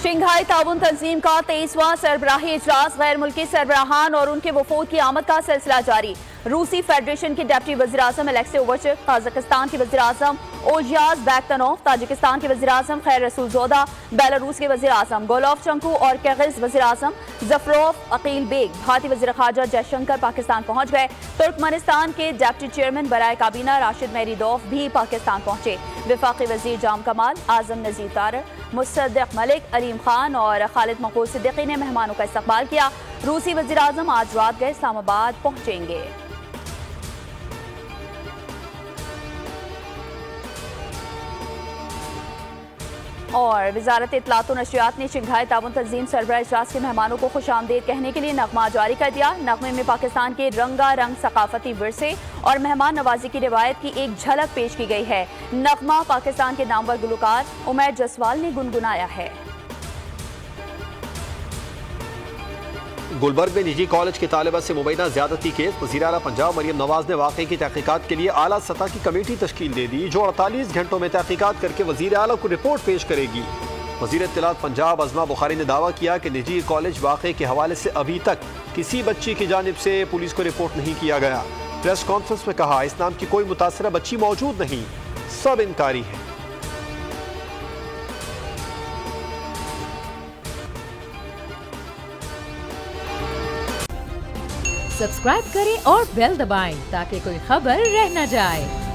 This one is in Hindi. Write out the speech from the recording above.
शंघाई ताउन तंजीम का 23वां सरबराही इजलास, गैर मुल्की सरबराहान और उनके वफूद की आमद का सिलसिला जारी। रूसी फेडरेशन के डिप्टी वज़ीर आज़म अलेक्सी ओवरचक, कजाकिस्तान के वज़ीर आज़म ओजियाज बैक्तनोव, ताजिकिस्तान के वज़ीर आज़म खैर रसूल जोदा, बेलारूस के वज़ीर आज़म गोलोफ चंकू और किर्गिज़ वज़ीर आज़म ज़फरोफ अकील बेग, भारतीय वज़ीर ख़ारजा जयशंकर पाकिस्तान पहुंच गए। तुर्कमेनिस्तान के डिप्टी चेयरमैन बराए काबीना राशिद मेहरीदोफ भी पाकिस्तान पहुंचे। वफाकी वज़ीर जाम कमाल, आज़म नज़ीर तारक, मुसद्दिक मलिक, अलीम खान और खालिद मकबूल सिद्दीकी ने मेहमानों का इस्तकबाल किया। रूसी वज़ीर आज़म आज रात गए इस्लामाबाद पहुंचेंगे। और वजारत इत्तलात और नशरियात ने शंघाई ताउन तंजीम सरबराह इजलास के मेहमानों को खुशामदीद कहने के लिए नगमा जारी कर दिया। नगमे में पाकिस्तान के रंगारंग सकाफती विरसे और मेहमान नवाजी की रिवायत की एक झलक पेश की गई है। नगमा पाकिस्तान के नामवर गुलकार उमैर जसवाल ने गुनगुनाया है। गुलबर्ग में निजी कॉलेज के तालिबा से मुबैना ज्यादती केस, वज़ीर आला पंजाब मरियम नवाज ने वाक़े की तहकीकात के लिए आला सतह की कमेटी तश्कील दे दी, जो 48 घंटों में तहकीकात करके वज़ीर आला को रिपोर्ट पेश करेगी। वज़ीर इत्तलात पंजाब अज़मा बुखारी ने दावा किया कि निजी कॉलेज वाक़े के हवाले से अभी तक किसी बच्ची की जानिब से पुलिस को रिपोर्ट नहीं किया गया। प्रेस कॉन्फ्रेंस में कहा, इस नाम की कोई मुतासरा बच्ची मौजूद नहीं, सब इनकारी है। सब्सक्राइब करें और बेल दबाएं ताकि कोई खबर रह न जाए।